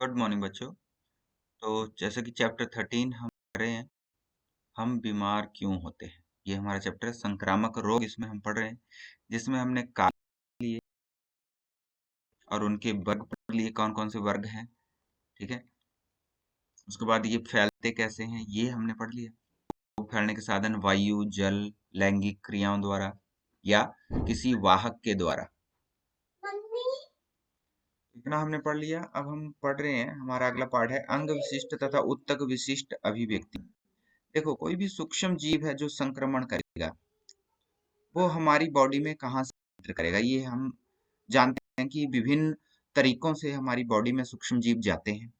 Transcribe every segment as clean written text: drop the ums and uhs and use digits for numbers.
Good morning बच्चों। तो जैसे कि चैप्टर 13 हम पढ़ रहे हैं, हम बीमार क्यों होते हैं। ये हमारा चैप्टर है, संक्रामक रोग। इसमें हम पढ़ रहे हैं, जिसमें हमने काल लिए और उनके वर्ग पढ़ लिए, कौन कौन से वर्ग हैं। ठीक है। उसके बाद ये फैलते कैसे हैं, ये हमने पढ़ लिया। रोग फैलने के साधन वायु, जल, लैंगिक क्रियाओं द्वारा या किसी वाहक के द्वारा। इतना हमने पढ़ लिया। अब हम पढ़ रहे हैं, हमारा अगला पार्ट है अंग विशिष्ट तथा उत्तक विशिष्ट अभिव्यक्ति। देखो, कोई भी सूक्ष्म जीव है जो संक्रमण करेगा, वो हमारी बॉडी में कहाँ से एंटर करेगा। ये हम जानते हैं कि विभिन्न तरीकों से हमारी बॉडी में सूक्ष्म जीव जाते हैं।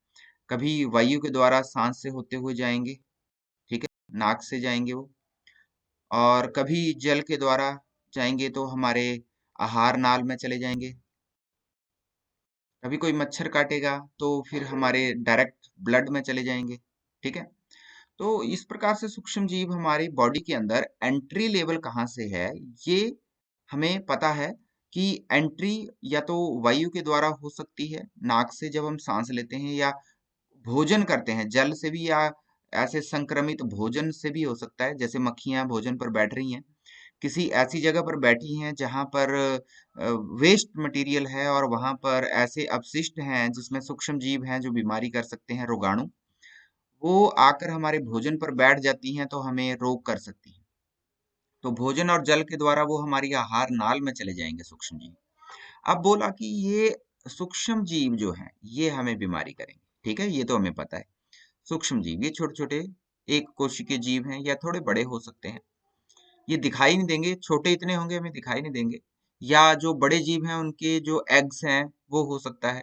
कभी वायु के द्वारा सांस से होते हुए जाएंगे, ठीक है, नाक से जाएंगे वो। और कभी जल के द्वारा जाएंगे तो हमारे आहार नाल में चले जाएंगे। कभी कोई मच्छर काटेगा तो फिर हमारे डायरेक्ट ब्लड में चले जाएंगे। ठीक है। तो इस प्रकार से सूक्ष्म जीव हमारी बॉडी के अंदर एंट्री लेवल कहाँ से है, ये हमें पता है कि एंट्री या तो वायु के द्वारा हो सकती है, नाक से जब हम सांस लेते हैं, या भोजन करते हैं जल से भी, या ऐसे संक्रमित भोजन से भी हो सकता है। जैसे मक्खियां भोजन पर बैठ रही हैं, किसी ऐसी जगह पर बैठी हैं जहां पर वेस्ट मटेरियल है और वहां पर ऐसे अपशिष्ट हैं जिसमें सूक्ष्म जीव हैं जो बीमारी कर सकते हैं, रोगाणु। वो आकर हमारे भोजन पर बैठ जाती हैं तो हमें रोग कर सकती हैं। तो भोजन और जल के द्वारा वो हमारी आहार नाल में चले जाएंगे सूक्ष्म जीव। अब बोला कि ये सूक्ष्म जीव जो हैं ये हमें बीमारी करेंगे। ठीक है, ये तो हमें पता है। सूक्ष्म जीव ये छोटे छोटे एक कोशिकीय जीव हैं, या थोड़े बड़े हो सकते हैं। ये दिखाई नहीं देंगे, छोटे इतने होंगे हमें दिखाई नहीं देंगे। या जो बड़े जीव हैं उनके जो एग्स हैं वो हो सकता है,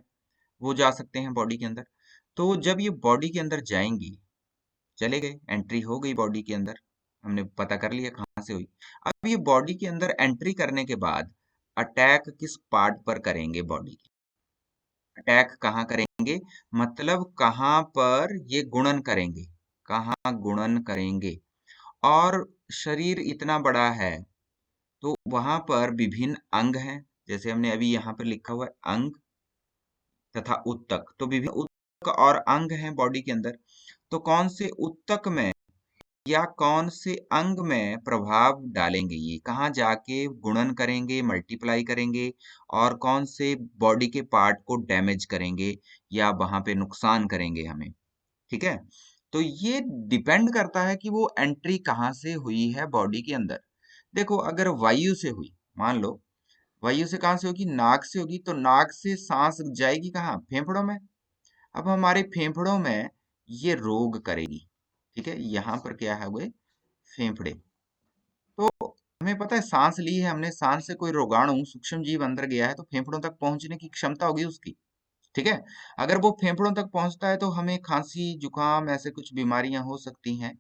वो जा सकते हैं बॉडी के अंदर। तो जब ये बॉडी के अंदर जाएंगी, चले गए, एंट्री हो गई बॉडी के अंदर, हमने पता कर लिया कहाँ से हुई। अब ये बॉडी के अंदर एंट्री करने के बाद अटैक किस पार्ट पर करेंगे बॉडी के, अटैक कहाँ करेंगे, मतलब कहाँ पर ये गुणन करेंगे, कहाँ गुणन करेंगे। और शरीर इतना बड़ा है तो वहां पर विभिन्न अंग हैं, जैसे हमने अभी यहाँ पर लिखा हुआ है अंग तथा उत्तक। तो विभिन्न उत्तक और अंग हैं बॉडी के अंदर। तो कौन से उत्तक में या कौन से अंग में प्रभाव डालेंगे, ये कहाँ जाके गुणन करेंगे, मल्टीप्लाई करेंगे, और कौन से बॉडी के पार्ट को डैमेज करेंगे या वहां पे नुकसान करेंगे हमें। ठीक है। तो ये डिपेंड करता है कि वो एंट्री कहाँ से हुई है बॉडी के अंदर। देखो, अगर वायु से हुई, मान लो वायु से कहाँ से होगी, नाक से होगी, तो नाक से सांस जाएगी कहाँ, फेफड़ों में। अब हमारे फेफड़ों में ये रोग करेगी। ठीक है, यहाँ पर क्या है, वो फेफड़े। तो हमें पता है सांस ली है हमने, सांस से कोई रोगाणु सूक्ष्म जीव अंदर गया है तो फेफड़ों तक पहुंचने की क्षमता होगी उसकी। ठीक है। अगर वो फेफड़ों तक पहुंचता है तो हमें खांसी जुकाम ऐसे कुछ बीमारियां हो सकती हैं,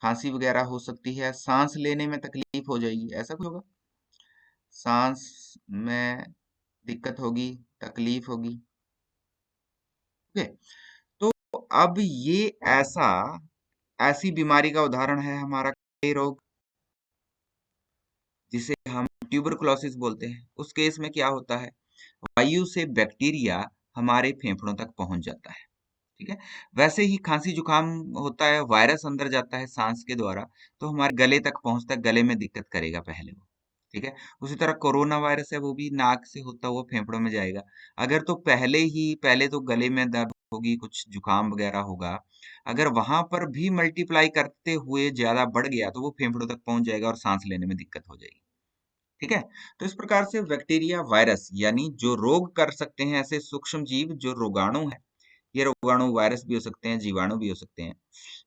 खांसी वगैरह हो सकती है, सांस लेने में तकलीफ हो जाएगी, ऐसा कुछ होगा, सांस में दिक्कत होगी, तकलीफ होगी। ओके। तो अब ये ऐसा ऐसी बीमारी का उदाहरण है हमारा क्षय रोग, जिसे हम ट्यूबरकुलोसिस बोलते हैं। उस केस में क्या होता है, वायु से बैक्टीरिया हमारे फेफड़ों तक पहुंच जाता है। ठीक है। वैसे ही खांसी जुकाम होता है, वायरस अंदर जाता है सांस के द्वारा, तो हमारे गले तक पहुंचता है, गले में दिक्कत करेगा पहले वो। ठीक है। उसी तरह कोरोना वायरस है, वो भी नाक से होता हुआ फेफड़ों में जाएगा। अगर तो पहले तो गले में दर्द होगी, कुछ जुकाम वगैरह होगा। अगर वहां पर भी मल्टीप्लाई करते हुए ज्यादा बढ़ गया तो वो फेफड़ों तक पहुंच जाएगा और सांस लेने में दिक्कत हो जाएगी। ठीक है। तो इस प्रकार से बैक्टीरिया, वायरस, यानी जो रोग कर सकते हैं, ऐसे सूक्ष्म जीव जो रोगाणु है, ये रोगाणु वायरस भी हो सकते हैं, जीवाणु भी हो सकते हैं,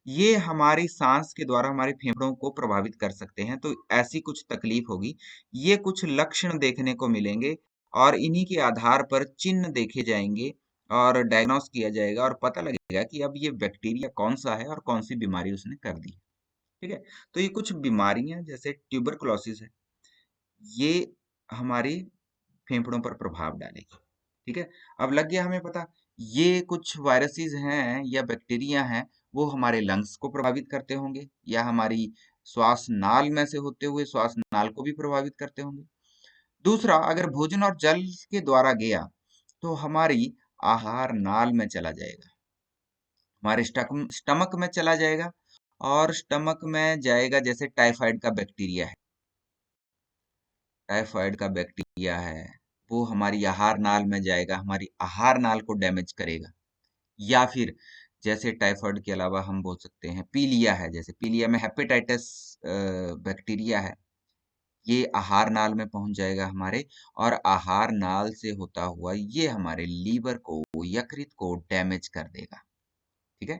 ये हमारी सांस के द्वारा हमारे फेफड़ों को प्रभावित कर सकते हैं। तो ऐसी कुछ तकलीफ होगी, ये कुछ लक्षण देखने को मिलेंगे, और इन्हीं के आधार पर चिन्ह देखे जाएंगे और डायग्नोस किया जाएगा और पता लगेगा कि अब ये बैक्टीरिया कौन सा है और कौन सी बीमारी उसने कर दी। ठीक है। तो ये कुछ बीमारियां जैसे ट्यूबरकुलोसिस है, ये हमारी फेफड़ों पर प्रभाव डालेगी। ठीक है। अब लग गया हमें पता, ये कुछ वायरसेस हैं या बैक्टीरिया हैं, वो हमारे लंग्स को प्रभावित करते होंगे, या हमारी श्वास नाल में से होते हुए श्वास नाल को भी प्रभावित करते होंगे। दूसरा, अगर भोजन और जल के द्वारा गया तो हमारी आहार नाल में चला जाएगा, हमारे स्टमक में चला जाएगा। और स्टमक में जाएगा जैसे टाइफाइड का बैक्टीरिया है, टाइफाइड का बैक्टीरिया है, वो हमारी आहार नाल में जाएगा, हमारी आहार नाल को डैमेज करेगा। या फिर जैसे टाइफाइड के अलावा हम बोल सकते हैं पीलिया है, जैसे पीलिया में हेपेटाइटिस बैक्टीरिया है, ये आहार नाल में पहुंच जाएगा हमारे, और आहार नाल से होता हुआ ये हमारे लीवर को, यकृत को डैमेज कर देगा। ठीक है,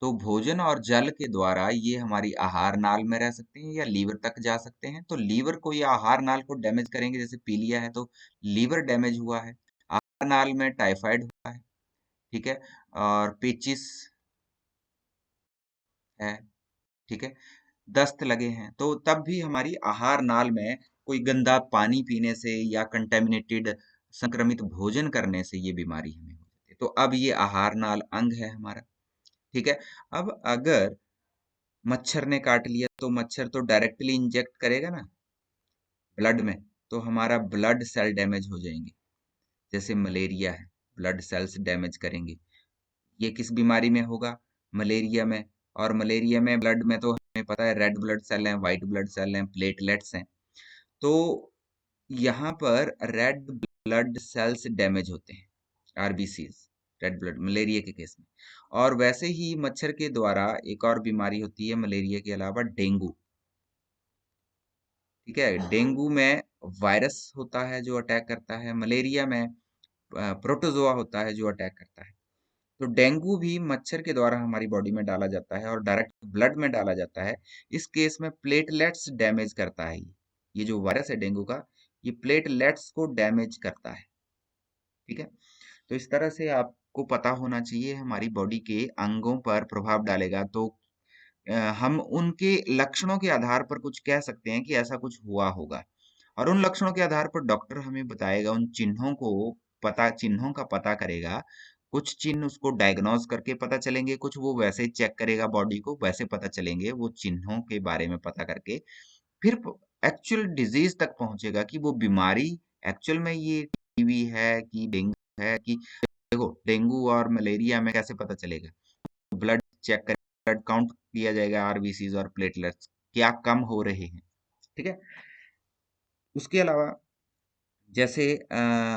तो भोजन और जल के द्वारा ये हमारी आहार नाल में रह सकते हैं या लीवर तक जा सकते हैं। तो लीवर को या आहार नाल को डैमेज करेंगे, जैसे पीलिया है तो लीवर डैमेज हुआ है, आहार नाल में टाइफाइड हुआ है, ठीक है, और पेचिस है, ठीक है, दस्त लगे हैं, तो तब भी हमारी आहार नाल में कोई गंदा पानी पीने से या कंटेमिनेटेड संक्रमित भोजन करने से ये बीमारी हमें हो जाती है। तो अब ये आहार नाल अंग है हमारा। ठीक है, अब अगर मच्छर ने काट लिया तो मच्छर तो डायरेक्टली इंजेक्ट करेगा ना ब्लड में, तो हमारा ब्लड सेल डैमेज हो जाएंगे। जैसे मलेरिया है, ब्लड सेल्स डैमेज करेंगे। ये किस बीमारी में होगा? मलेरिया में। और मलेरिया में ब्लड में तो हमें पता है रेड ब्लड सेल हैं, व्हाइट ब्लड सेल हैं, प्लेटलेट्स हैं। तो यहाँ पर रेड ब्लड सेल्स डैमेज होते हैं, आरबीसीज, रेड ब्लड मलेरिया के केस में। और वैसे ही मच्छर के द्वारा एक और बीमारी होती है मलेरिया के अलावा, डेंगू। ठीक है, डेंगू में वायरस होता है जो अटैक करता है, मलेरिया में प्रोटोजोआ होता है जो अटैक करता है। तो डेंगू भी मच्छर के द्वारा हमारी बॉडी में डाला जाता है और डायरेक्ट ब्लड में डाला जाता है। इस केस में प्लेटलेट्स डैमेज करता है। ये जो वायरस है डेंगू का, ये प्लेटलेट्स को डैमेज करता है। ठीक है, तो इस तरह से आपको पता होना चाहिए हमारी बॉडी के अंगों पर प्रभाव डालेगा। तो हम उनके लक्षणों के आधार पर कुछ कह सकते हैं कि ऐसा कुछ हुआ होगा, और उन लक्षणों के आधार पर डॉक्टर हमें बताएगा, उन चिन्हों को चिन्हों का पता करेगा। कुछ चिन्ह उसको डायग्नोज करके पता चलेंगे, कुछ वो वैसे ही चेक करेगा बॉडी को, वैसे पता चलेंगे वो चिन्हों के बारे में पता करके। फिर एक्चुअल डिजीज तक पहुंचेगा कि वो बीमारी एक्चुअल में ये टीबी है कि डेंगू है कि, देखो डेंगू और मलेरिया में कैसे पता चलेगा? ब्लड चेक कर, ब्लड काउंट किया जाएगा, आरबीसीज और प्लेटलेट्स क्या कम हो रहे हैं। ठीक है, उसके अलावा जैसे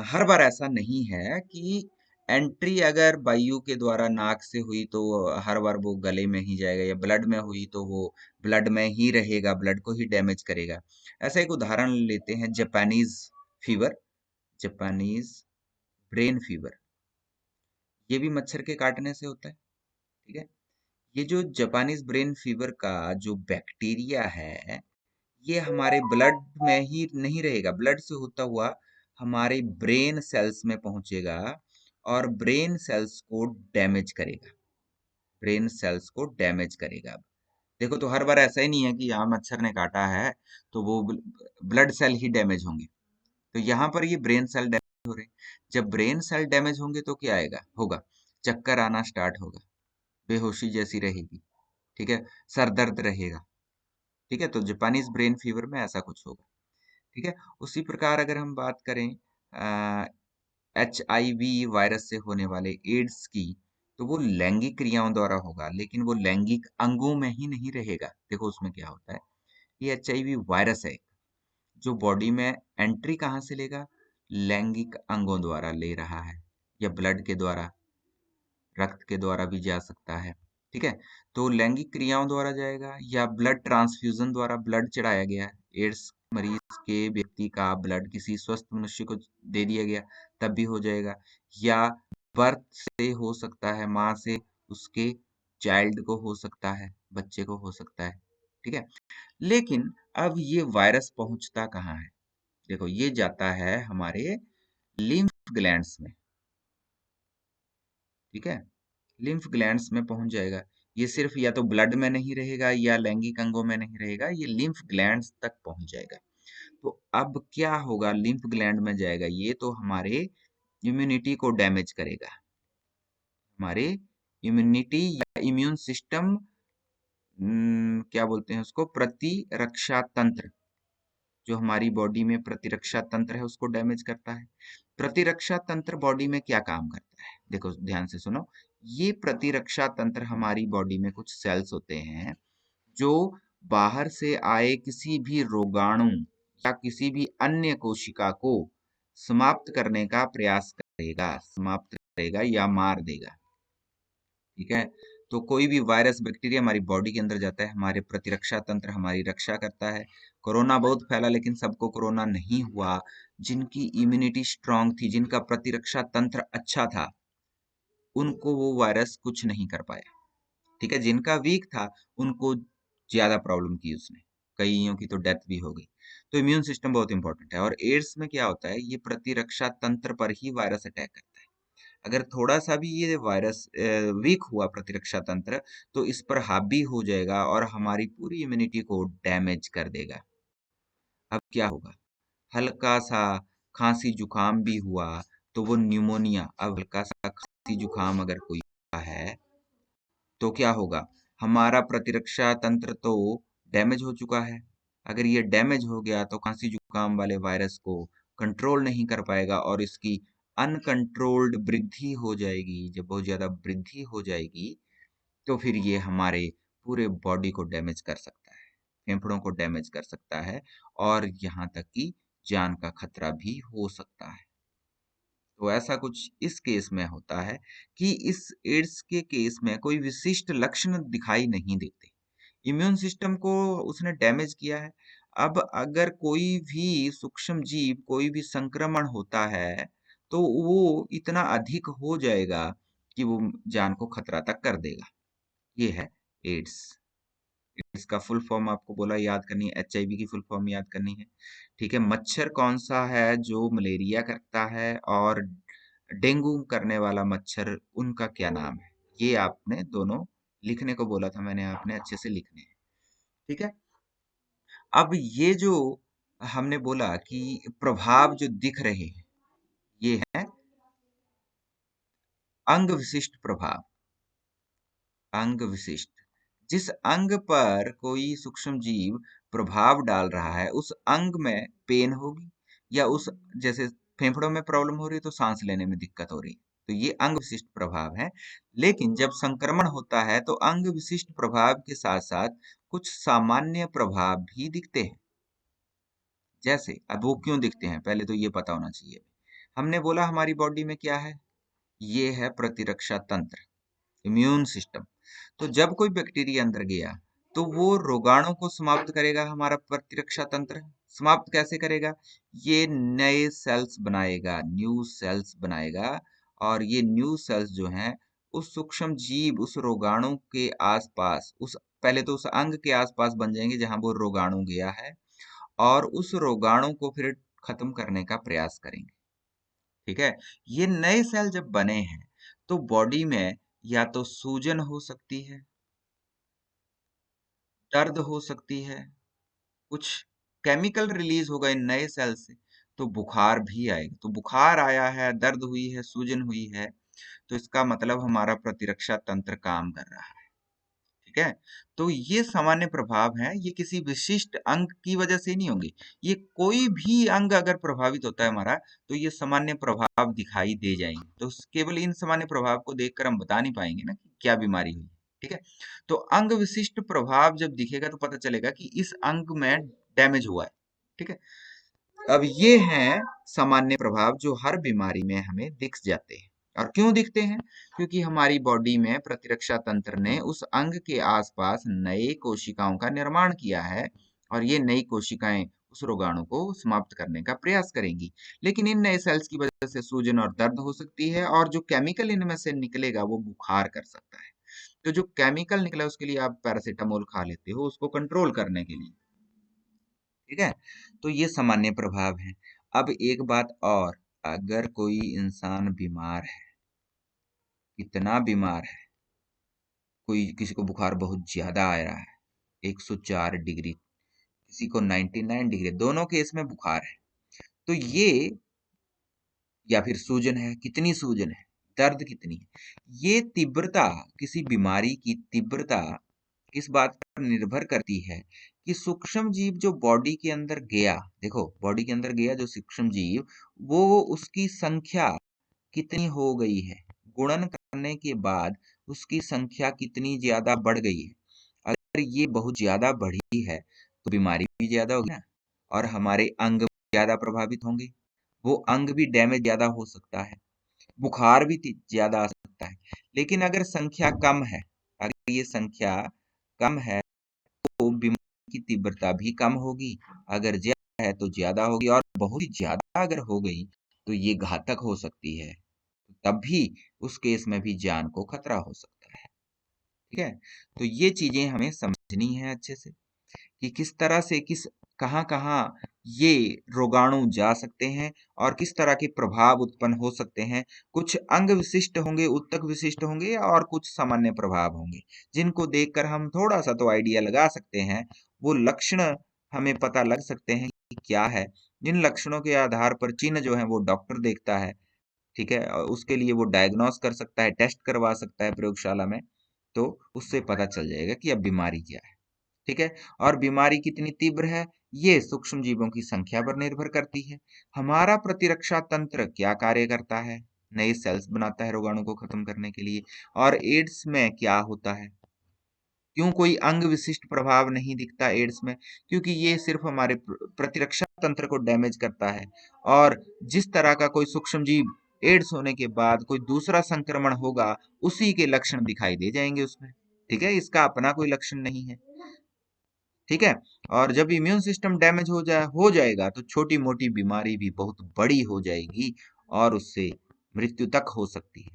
हर बार ऐसा नहीं है कि एंट्री अगर वायु के द्वारा नाक से हुई तो हर बार वो गले में ही जाएगा, या ब्लड में हुई तो वो ब्लड में ही रहेगा, ब्लड को ही डैमेज करेगा। ऐसा एक उदाहरण लेते हैं, Japanese fever, Japanese brain fever, ये भी मच्छर के काटने से होता है। ठीक है, ये जो जापानीज ब्रेन फीवर का जो बैक्टीरिया है, ये हमारे ब्लड में ही नहीं रहेगा, ब्लड से होता हुआ हमारे ब्रेन सेल्स में पहुंचेगा और ब्रेन सेल्स को डैमेज करेगा, ब्रेन सेल्स को डैमेज करेगा। देखो, तो हर बार ऐसा ही नहीं है कि यहाँ मच्छर ने काटा है तो वो ब्लड सेल ही डैमेज होंगे। तो यहाँ पर ये ब्रेन सेल डैमेज हो रहे हैं। जब ब्रेन सेल डैमेज होंगे तो क्या आएगा होगा? चक्कर आना स्टार्ट होगा, बेहोशी जैसी रहेगी, ठीक है, सर दर्द रहेगा। ठीक है, तो जापानीज ब्रेन फीवर में ऐसा कुछ होगा। ठीक है, उसी प्रकार अगर हम बात करें HIV वायरस से होने वाले एड्स की, तो वो लैंगिक क्रियाओं द्वारा होगा, लेकिन वो लैंगिक अंगों में ही नहीं रहेगा। देखो उसमें क्या होता है, ये HIV वायरस है जो बॉडी में एंट्री कहाँ से लेगा? लैंगिक अंगों द्वारा ले रहा है, या ब्लड के द्वारा, रक्त के द्वारा भी जा सकता है। ठीक है, तो लैंगिक क्रियाओं द्वारा जाएगा, या ब्लड ट्रांसफ्यूजन द्वारा ब्लड चढ़ाया गया, एड्स मरीज के व्यक्ति का ब्लड किसी स्वस्थ मनुष्य को दे दिया गया, तब भी हो जाएगा। या बर्थ से हो सकता है, माँ से उसके चाइल्ड को हो सकता है, बच्चे को हो सकता है। ठीक है, लेकिन अब ये वायरस पहुंचता कहाँ है? देखो, ये जाता है हमारे लिम्फ ग्लैंड्स में। ठीक है, लिम्फ ग्लैंड्स में पहुंच जाएगा। ये सिर्फ या तो ब्लड में नहीं रहेगा या लैंगिक अंगों में नहीं रहेगा, ये लिम्फ ग्लैंड्स तक पहुंच जाएगा। तो अब क्या होगा? लिम्फ ग्लैंड में जाएगा ये, तो हमारे इम्यूनिटी को डैमेज करेगा, हमारे इम्यूनिटी या इम्यून सिस्टम, क्या बोलते हैं उसको, प्रतिरक्षा तंत्र, जो हमारी बॉडी में प्रतिरक्षा तंत्र है उसको डैमेज करता है। प्रतिरक्षा तंत्र बॉडी में क्या काम करता है? देखो ध्यान से सुनो। ये प्रतिरक्षा तंत्र हमारी बॉडी में कुछ सेल्स होते हैं जो बाहर से आए किसी भी रोगाणु या किसी भी अन्य कोशिका को समाप्त करने का प्रयास करेगा, समाप्त करेगा या मार देगा। ठीक है। तो कोई भी वायरस बैक्टीरिया हमारी बॉडी के अंदर जाता है, हमारे प्रतिरक्षा तंत्र हमारी रक्षा करता है। कोरोना बहुत फैला लेकिन सबको कोरोना नहीं हुआ। जिनकी इम्यूनिटी स्ट्रांग थी, जिनका प्रतिरक्षा तंत्र अच्छा था, उनको वो वायरस कुछ नहीं कर पाया। ठीक है। जिनका वीक था उनको ज्यादा प्रॉब्लम की उसने, कईयों की तो डेथ भी हो गई। तो इम्यून सिस्टम बहुत इंपॉर्टेंट है। और एड्स में क्या होता है, ये प्रतिरक्षा तंत्र पर ही वायरस अटैक करता है। अगर थोड़ा सा भी ये वायरस वीक हुआ प्रतिरक्षा तंत्र, तो इस पर हावी हो जाएगा और हमारी पूरी इम्यूनिटी को डैमेज कर देगा। अब क्या होगा, हल्का सा खांसी जुकाम भी हुआ तो वो न्यूमोनिया, अब हल्का सा खांसी जुकाम अगर कोई है तो क्या होगा, हमारा प्रतिरक्षा तंत्र तो डैमेज हो चुका है। अगर ये डैमेज हो गया तो खांसी जुकाम वाले वायरस को कंट्रोल नहीं कर पाएगा और इसकी अनकंट्रोल्ड वृद्धि हो जाएगी। जब बहुत ज्यादा वृद्धि हो जाएगी तो फिर ये हमारे पूरे बॉडी को डैमेज कर सकता है, फेफड़ों को डैमेज कर सकता है और यहाँ तक कि जान का खतरा भी हो सकता है। तो ऐसा कुछ इस केस में होता है कि इस एड्स के केस में कोई विशिष्ट लक्षण दिखाई नहीं देते। इम्यून सिस्टम को उसने डैमेज किया है। अब अगर कोई भी सूक्ष्म जीव, कोई भी संक्रमण होता है तो वो इतना अधिक हो जाएगा कि वो जान को खतरा तक कर देगा। ये है एड्स। एड्स का फुल फॉर्म आपको बोला याद करनी है, एचआईवी की फुल फॉर्म याद करनी है। ठीक है। मच्छर कौन सा है जो मलेरिया करता है और डेंगू करने वाला मच्छर, उनका क्या नाम है? ये आपने दोनों लिखने को बोला था मैंने, आपने अच्छे से लिखने हैं। ठीक है। अब ये जो हमने बोला कि प्रभाव जो दिख रहे हैं, ये है अंग विशिष्ट प्रभाव। अंग विशिष्ट, जिस अंग पर कोई सूक्ष्म जीव प्रभाव डाल रहा है उस अंग में पेन होगी, या उस, जैसे फेफड़ों में प्रॉब्लम हो रही है तो सांस लेने में दिक्कत हो रही है, तो ये अंग विशिष्ट प्रभाव है। लेकिन जब संक्रमण होता है तो अंग विशिष्ट प्रभाव के साथ साथ कुछ सामान्य प्रभाव भी दिखते हैं। जैसे अब वो क्यों दिखते हैं पहले तो ये पता होना चाहिए। हमने बोला हमारी बॉडी में क्या है, ये है प्रतिरक्षा तंत्र, इम्यून सिस्टम। तो जब कोई बैक्टीरिया अंदर गया तो वो रोगाणु को समाप्त करेगा, हमारा प्रतिरक्षा तंत्र समाप्त कैसे करेगा, ये नए सेल्स बनाएगा, न्यू सेल्स बनाएगा। और ये न्यू सेल्स जो हैं उस सूक्ष्म जीव, उस रोगाणु के आसपास, उस पहले तो उस अंग के आसपास बन जाएंगे जहां वो रोगाणु गया है, और उस रोगाणु को फिर खत्म करने का प्रयास करेंगे। ठीक है। ये नए सेल जब बने हैं तो बॉडी में या तो सूजन हो सकती है, दर्द हो सकती है, कुछ केमिकल रिलीज होगा इन नए सेल से, तो बुखार भी आएगा। तो बुखार आया है, दर्द हुई है, सूजन हुई है, तो इसका मतलब हमारा प्रतिरक्षा तंत्र काम कर रहा है। ठीक है। तो ये सामान्य प्रभाव हैं, ये किसी विशिष्ट अंग की वजह से नहीं होंगे। ये कोई भी अंग अगर प्रभावित होता है हमारा, तो ये सामान्य प्रभाव दिखाई दे जाएंगे। तो केवल इन सामान्य प्रभाव को देखकर हम बता नहीं पाएंगे ना कि क्या बीमारी हुई। ठीक है। तो अंग विशिष्ट प्रभाव जब दिखेगा तो पता चलेगा कि इस अंग में डैमेज हुआ है। ठीक है। अब ये हैं सामान्य प्रभाव जो हर बीमारी में हमें दिख जाते हैं। और क्यों दिखते हैं? क्योंकि हमारी बॉडी में प्रतिरक्षा तंत्र ने उस अंग के आसपास नए कोशिकाओं का निर्माण किया है, और ये नई कोशिकाएं उस रोगाणु को समाप्त करने का प्रयास करेंगी। लेकिन इन नए सेल्स की वजह से सूजन और दर्द हो सकती है, और जो केमिकल इनमें से निकलेगा वो बुखार कर सकता है। तो जो केमिकल निकला उसके लिए आप पैरासीटामोल खा लेते हो उसको कंट्रोल करने के लिए। ठीक है। तो ये सामान्य प्रभाव है। अब एक बात और, अगर कोई इंसान बीमार है, इतना बीमार है, कोई किसी को बुखार बहुत ज्यादा आ रहा है, 104 डिग्री, किसी को 99 डिग्री, दोनों केस में बुखार है, तो ये, या फिर सूजन है, कितनी सूजन है, दर्द कितनी है, ये तीव्रता, किसी बीमारी की तीव्रता किस बात पर निर्भर करती है कि सूक्ष्म जीव जो बॉडी के अंदर गया, देखो बॉडी के अंदर गया जो सूक्ष्म जीव, वो उसकी संख्या कितनी हो गई है, गुणन करने के बाद उसकी संख्या कितनी ज्यादा बढ़ गई है। अगर ये बहुत ज्यादा बढ़ी है तो बीमारी भी ज्यादा होगी ना, और हमारे अंग ज्यादा प्रभावित होंगे, वो अंग भी डैमेज ज्यादा हो सकता है, बुखार भी ज्यादा आ सकता है। लेकिन अगर संख्या कम है, अगर ये संख्या कम है तो बीमारी की तीव्रता भी कम होगी, अगर ज्यादा है तो ज्यादा होगी, और बहुत ही ज्यादा अगर हो गई तो ये घातक हो सकती है, तब भी उस केस में भी जान को खतरा हो सकता है। ठीक है, तो ये चीजें हमें समझनी है अच्छे से कि किस तरह से कहाँ कहाँ ये रोगाणु जा सकते हैं और किस तरह के प्रभाव उत्पन्न हो सकते हैं। कुछ अंग विशिष्ट होंगे, उत्तक विशिष्ट होंगे, और कुछ सामान्य प्रभाव होंगे, जिनको देखकर हम थोड़ा सा तो आइडिया लगा सकते हैं, वो लक्षण हमें पता लग सकते हैं कि क्या है। जिन लक्षणों के आधार पर चिन्ह जो है वो डॉक्टर देखता है, ठीक है, और उसके लिए वो डायग्नोस कर सकता है, टेस्ट करवा सकता है प्रयोगशाला में, तो उससे पता चल जाएगा कि अब बीमारी क्या है। ठीक है, और बीमारी कितनी तीव्र है ये सूक्ष्म जीवों की संख्या पर निर्भर करती है। हमारा प्रतिरक्षा तंत्र क्या कार्य करता है, नए सेल्स बनाता है रोगाणु को खत्म करने के लिए। और एड्स में क्या होता है, क्यों कोई अंग विशिष्ट प्रभाव नहीं दिखता एड्स में, क्योंकि ये सिर्फ हमारे प्रतिरक्षा तंत्र को डैमेज करता है। और जिस तरह का कोई सूक्ष्म जीव एड्स होने के बाद कोई दूसरा संक्रमण होगा, उसी के लक्षण दिखाई दे जाएंगे उसमें। ठीक है, इसका अपना कोई लक्षण नहीं है। ठीक है, और जब इम्यून सिस्टम डैमेज हो जाएगा तो छोटी मोटी बीमारी भी बहुत बड़ी हो जाएगी और उससे मृत्यु तक हो सकती है।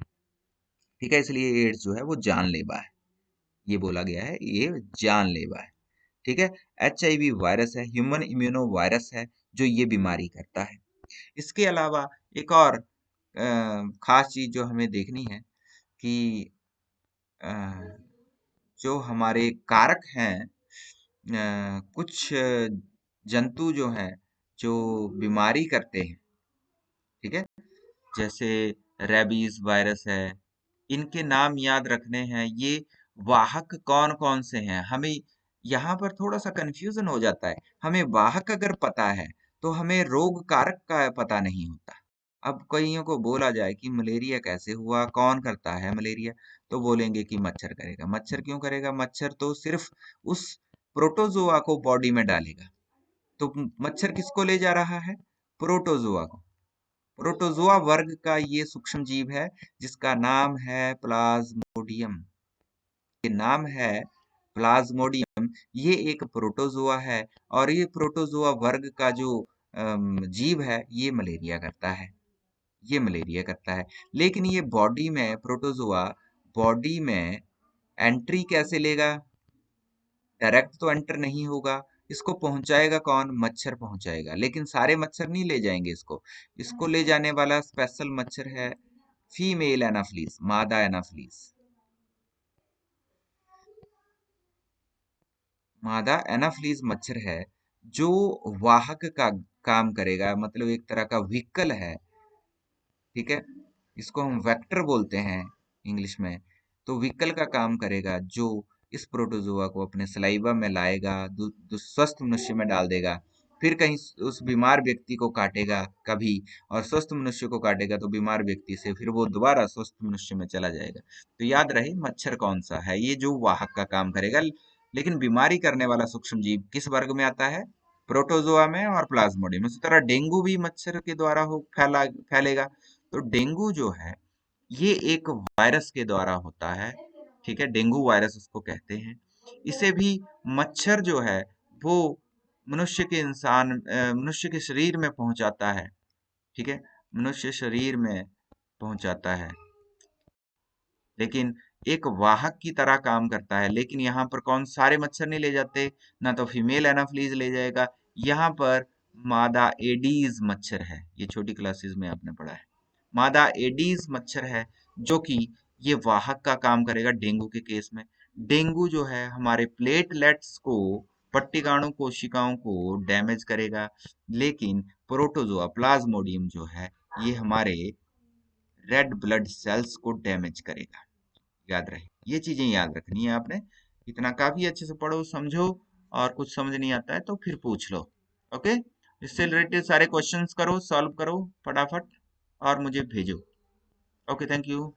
ठीक है, इसलिए एड्स जो है वो जानलेवा है, ये बोला गया है, ये जानलेवा है। ठीक है, HIV वायरस है, ह्यूमन इम्यूनो वायरस है, जो ये बीमारी करता है। इसके अलावा एक और खास चीज जो हमें देखनी है कि अ, जो हमारे कारक हैं, कुछ जंतु जो हैं जो बीमारी करते हैं, ठीक है, जैसे रेबीज वायरस है, इनके नाम याद रखने हैं। ये वाहक कौन कौन से हैं, हमें यहाँ पर थोड़ा सा कंफ्यूजन हो जाता है। हमें वाहक अगर पता है तो हमें रोग कारक का पता नहीं होता। अब कईयों को बोला जाए कि मलेरिया कैसे हुआ, कौन करता है मलेरिया, तो बोलेंगे कि मच्छर करेगा। मच्छर क्यों करेगा, मच्छर तो सिर्फ उस प्रोटोजोआ को बॉडी में डालेगा। तो मच्छर किसको ले जा रहा है, प्रोटोजोआ को। प्रोटोजोआ वर्ग का ये सूक्ष्म जीव है जिसका नाम है प्लाज्मोडियम। ये नाम है प्लाज्मोडियम, ये एक प्रोटोजोआ है, और ये प्रोटोजोआ वर्ग का जो जीव है ये मलेरिया करता है, ये मलेरिया करता है। लेकिन ये बॉडी में प्रोटोजोआ बॉडी में एंट्री कैसे लेगा, डायरेक्ट तो एंटर नहीं होगा, इसको पहुंचाएगा कौन, मच्छर पहुंचाएगा। लेकिन सारे मच्छर नहीं ले जाएंगे इसको, इसको ले जाने वाला स्पेशल मच्छर है फीमेल एनाफ्लीज, मादा एनाफ्लीज। मादा एनाफ्लीज मच्छर है जो वाहक का काम करेगा, मतलब एक तरह का व्हीकल है। ठीक है, इसको हम वेक्टर बोलते हैं इंग्लिश में। तो व्हीकल का काम करेगा, जो इस प्रोटोजोआ को अपने सलाइवा में लाएगा, स्वस्थ मनुष्य में डाल देगा, फिर कहीं उस बीमार व्यक्ति को काटेगा कभी, और स्वस्थ मनुष्य को काटेगा तो बीमार व्यक्ति से फिर वो दोबारा स्वस्थ मनुष्य में चला जाएगा। तो याद रहे मच्छर कौन सा है, ये जो वाहक का काम करेगा। लेकिन बीमारी करने वाला सूक्ष्म जीव किस वर्ग में आता है, प्रोटोजोआ में और प्लाज्मोडियम। उसी तरह डेंगू भी मच्छर के द्वारा हो फैलेगा। तो डेंगू जो है ये एक वायरस के द्वारा होता है। ठीक है, डेंगू वायरस उसको कहते हैं। इसे भी मच्छर जो है वो मनुष्य के शरीर में पहुंचाता है। ठीक है, मनुष्य शरीर में पहुंचाता है, लेकिन एक वाहक की तरह काम करता है। लेकिन यहाँ पर कौन, सारे मच्छर नहीं ले जाते, ना तो फीमेल एनाफ्लीज ले जाएगा। यहाँ पर मादा एडीज मच्छर है, ये छोटी क्लासेस में आपने पढ़ा है। मादा एडीज मच्छर है जो कि ये वाहक का काम करेगा डेंगू के केस में। डेंगू जो है हमारे प्लेटलेट्स को, पट्टिकाणु कोशिकाओं को डैमेज करेगा, लेकिन प्रोटोजोआ प्लाज्मोडियम जो है ये हमारे रेड ब्लड सेल्स को डैमेज करेगा। याद रहे, ये चीजें याद रखनी है आपने इतना काफी अच्छे से पढ़ो समझो, और कुछ समझ नहीं आता है तो फिर पूछ लो। ओके, इससे रिलेटेड सारे क्वेश्चंस करो, सॉल्व करो फटाफट और मुझे भेजो। Okay, thank you.